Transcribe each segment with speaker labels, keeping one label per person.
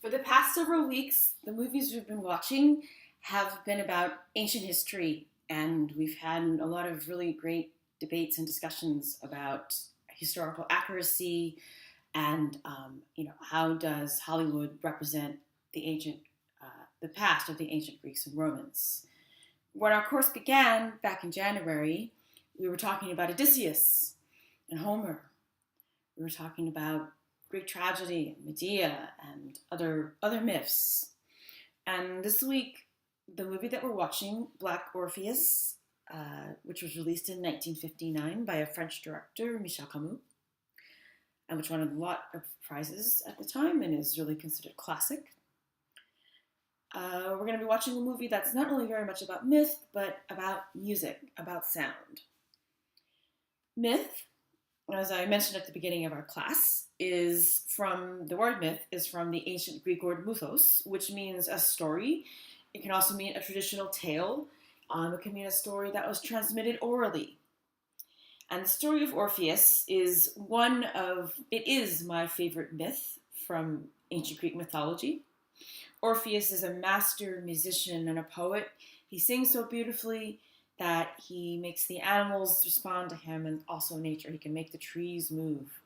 Speaker 1: For the past several weeks, the movies we've been watching have been about ancient history, and we've had a lot of really great debates and discussions about historical accuracy and how does Hollywood represent the the past of the ancient Greeks and Romans. When our course began back in January, we were talking about Odysseus and Homer. We were talking about Greek tragedy, Medea, and other myths. And this week, the movie that we're watching, Black Orpheus, which was released in 1959 by a French director, Michel Camus, and which won a lot of prizes at the time and is really considered classic. We're going to be watching a movie that's not only very much about myth, but about music, about sound. Myth, as I mentioned at the beginning of our class, the word myth is from the ancient Greek word mythos, which means a story. It can also mean a traditional tale. It can mean a story that was transmitted orally. And the story of Orpheus is my favorite myth from ancient Greek mythology. Orpheus is a master musician and a poet. He sings so beautifully that he makes the animals respond to him and also nature. He can make the trees move.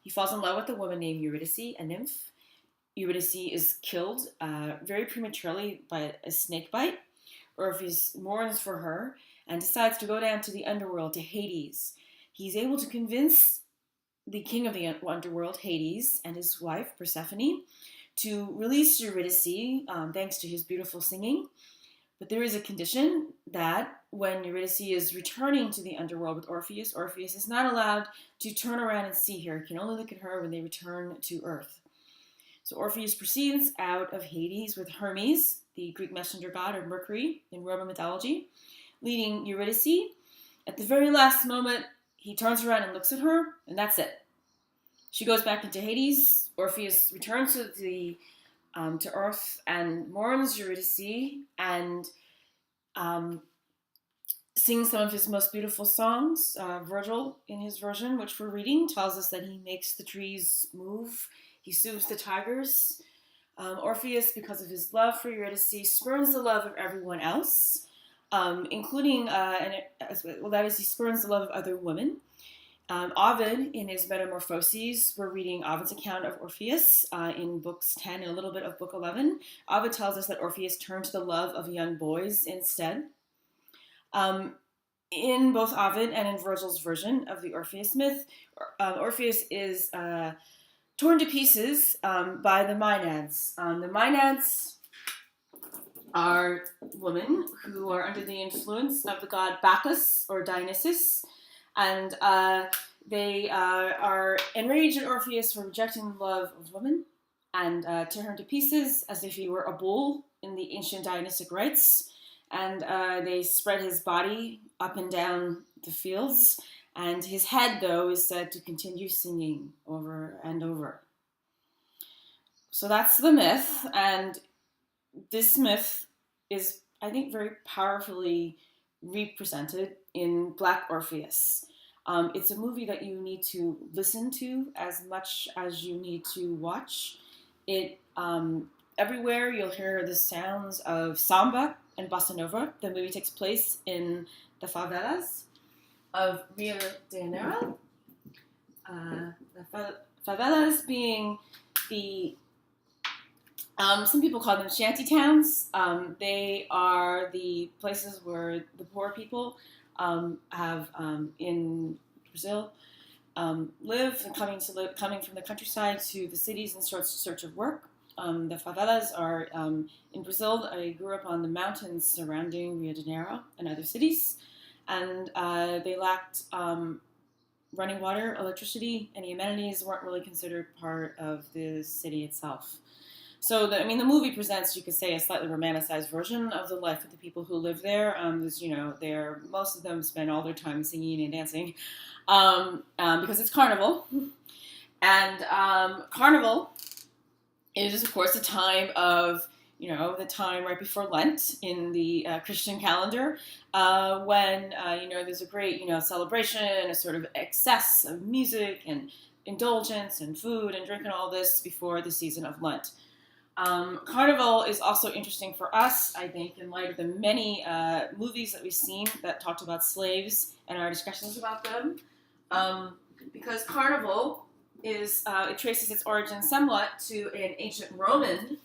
Speaker 1: He falls in love with a woman named Eurydice, a nymph. Eurydice is killed very prematurely by a snake bite. Orpheus mourns for her and decides to go down to the underworld, to Hades. He's able to convince the king of the underworld, Hades, and his wife, Persephone, to release Eurydice, thanks to his beautiful singing. But there is a condition that when Eurydice is returning to the underworld with Orpheus, Orpheus is not allowed to turn around and see her. He can only look at her when they return to Earth. So Orpheus proceeds out of Hades with Hermes, the Greek messenger god of Mercury in Roman mythology, leading Eurydice. At the very last moment, he turns around and looks at her, and that's it. She goes back into Hades. Orpheus returns to Earth and mourns Eurydice and sings some of his most beautiful songs. Virgil, in his version, which we're reading, tells us that he makes the trees move. He soothes the tigers. Orpheus, because of his love for Eurydice, spurns the love of everyone else, including, he spurns the love of other women. Ovid, in his Metamorphoses, we're reading Ovid's account of Orpheus in books 10 and a little bit of book 11. Ovid tells us that Orpheus turned to the love of young boys instead. In both Ovid and in Virgil's version of the Orpheus myth, Orpheus is torn to pieces by the Maenads. The Maenads are women who are under the influence of the god Bacchus or Dionysus, and they are enraged at Orpheus for rejecting the love of women and tear him to pieces as if he were a bull in the ancient Dionysic rites. And they spread his body up and down the fields. And his head, though, is said to continue singing over and over. So that's the myth. And this myth is, I think, very powerfully represented in Black Orpheus. It's a movie that you need to listen to as much as you need to watch. Everywhere you'll hear the sounds of samba and bossa nova. The movie takes place in the favelas of Rio de Janeiro. The favelas being some people call them shanty towns. They are the places where the poor people have in Brazil live, and coming from the countryside to the cities in search of work. The favelas are in Brazil. I grew up on the mountains surrounding Rio de Janeiro and other cities, and they lacked running water, electricity. Any amenities weren't really considered part of the city itself. So, the movie presents, you could say, a slightly romanticized version of the life of the people who live there. Most of them spend all their time singing and dancing because it's carnival. And carnival is, of course, a time of, the time right before Lent in the Christian calendar when, there's a great, celebration, a sort of excess of music and indulgence and food and drink and all this before the season of Lent. Carnival is also interesting for us, I think, in light of the many movies that we've seen that talked about slaves and our discussions about them. Because Carnival it traces its origin somewhat to an ancient Roman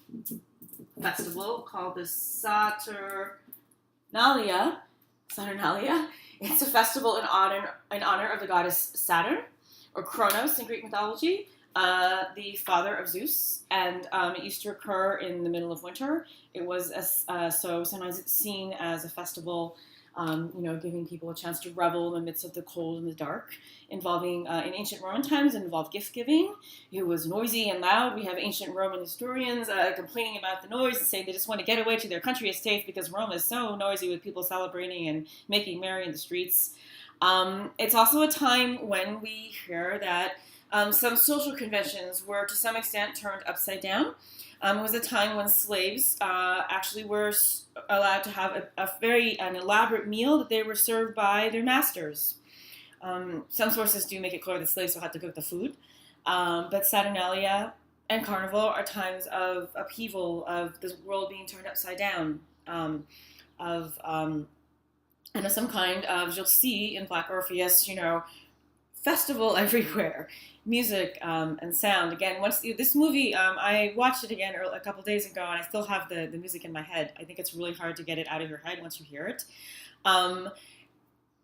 Speaker 1: festival called the Saturnalia. It's a festival in honor of the goddess Saturn, or Kronos in Greek mythology, the father of Zeus, and it used to occur in the middle of winter. It was so sometimes it's seen as a festival, giving people a chance to revel in the midst of the cold and the dark. Involving in ancient Roman times, it involved gift giving. It was noisy and loud. We have ancient Roman historians complaining about the noise and saying they just want to get away to their country estates because Rome is so noisy with people celebrating and making merry in the streets. It's also a time when we hear that some social conventions were to some extent turned upside down. It was a time when slaves actually were allowed to have an elaborate meal that they were served by their masters. Some sources do make it clear that slaves will have to cook the food, but Saturnalia and Carnival are times of upheaval, of the world being turned upside down, and of some kind of, you'll see in Black Orpheus, festival everywhere, music and sound. Again, this movie, I watched it again a couple days ago, and I still have the music in my head. I think it's really hard to get it out of your head once you hear it.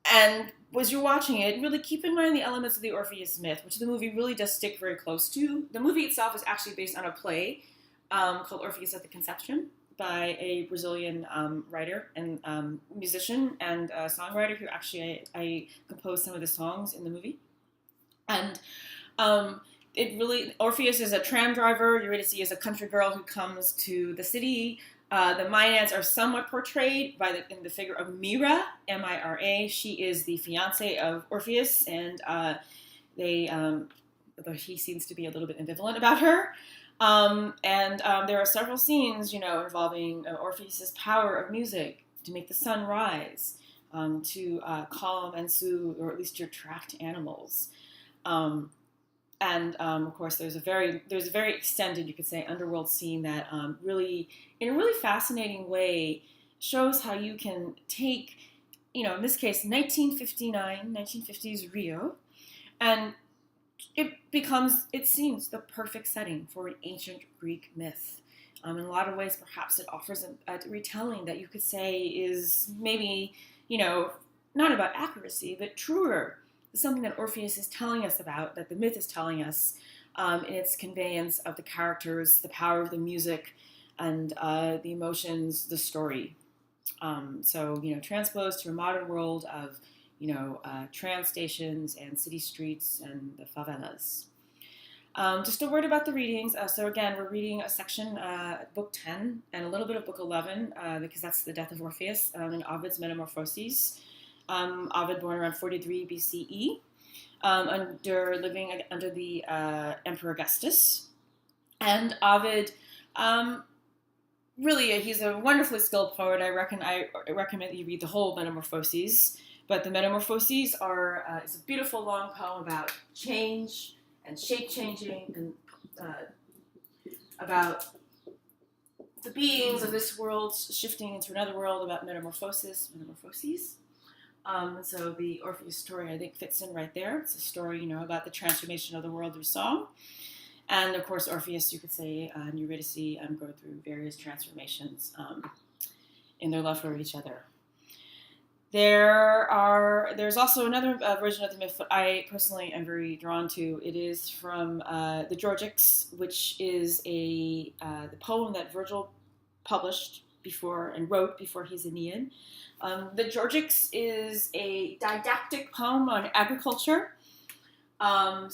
Speaker 1: And as you're watching it, really keep in mind the elements of the Orpheus myth, which the movie really does stick very close to. The movie itself is actually based on a play called Orpheus at the Conception by a Brazilian writer and musician and songwriter who actually I composed some of the songs in the movie. And Orpheus is a tram driver. Eurydice is a country girl who comes to the city. The Maenads are somewhat portrayed in the figure of Mira, M-I-R-A. She is the fiancée of Orpheus, and although he seems to be a little bit ambivalent about her. There are several scenes, involving Orpheus's power of music to make the sun rise, to calm and soothe, or at least to attract animals. Of course, there's a very extended, you could say, underworld scene that really, in a really fascinating way, shows how you can take, in this case, 1950s Rio, and it seems the perfect setting for an ancient Greek myth. In a lot of ways, perhaps it offers a retelling that you could say is maybe, not about accuracy, but truer. Something that Orpheus is telling us about, that the myth is telling us in its conveyance of the characters, the power of the music, and the emotions, the story. Transposed to a modern world of, tram stations and city streets and the favelas. Just a word about the readings. So again, we're reading a section, book 10, and a little bit of book 11, because that's the death of Orpheus in Ovid's Metamorphoses. Ovid, born around 43 BCE, living under the Emperor Augustus. And Ovid, he's a wonderfully skilled poet. I recommend that you read the whole Metamorphoses. But the Metamorphoses is a beautiful long poem about change and shape changing, and about the beings of this world shifting into another world, about metamorphoses. So the Orpheus story, I think, fits in right there. It's a story, about the transformation of the world through song. And, of course, Orpheus, you could say, and Eurydice go through various transformations in their love for each other. There's also another version of the myth that I personally am very drawn to. It is from the Georgics, which is the poem that Virgil published before and wrote before his Aeneid. The Georgics is a didactic poem on agriculture. The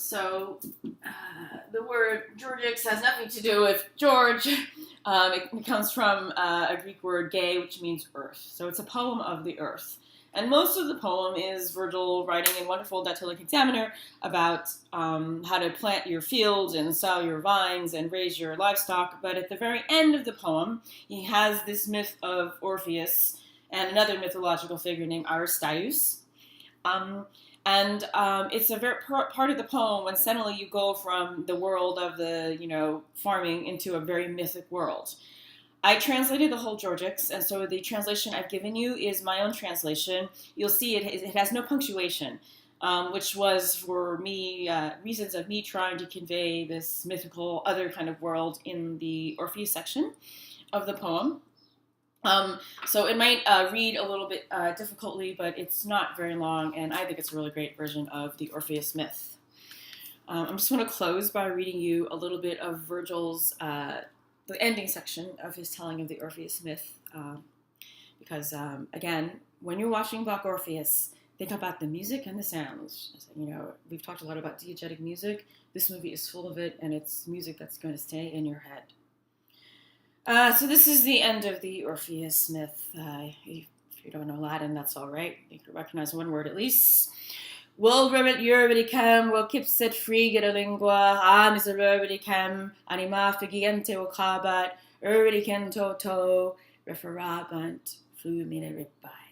Speaker 1: word Georgics has nothing to do with George. It comes from a Greek word "gay," which means earth. So it's a poem of the earth. And most of the poem is Virgil writing in wonderful dactylic hexameter about how to plant your fields and sow your vines and raise your livestock. But at the very end of the poem, he has this myth of Orpheus and another mythological figure named Aristaeus. And it's a very part of the poem when suddenly you go from the world of the, farming into a very mythic world. I translated the whole Georgics, and so the translation I've given you is my own translation. You'll see it has no punctuation, which was for me reasons of me trying to convey this mythical other kind of world in the Orpheus section of the poem. So it might read a little bit difficultly, but it's not very long, and I think it's a really great version of the Orpheus myth. I'm just going to close by reading you a little bit of Virgil's the ending section of his telling of the Orpheus myth, because again, when you're watching Black Orpheus, think about the music and the sounds. We've talked a lot about diegetic music. This movie is full of it, and it's music that's going to stay in your head. So this is the end of the Orpheus myth. If you don't know Latin, that's all right. You can recognize one word at least. Will rabbit Eurobidicam, will kipset frigida lingua, miserabidicam, anima figiente ocabat, urbidicam toto, referabant, flumina ribai.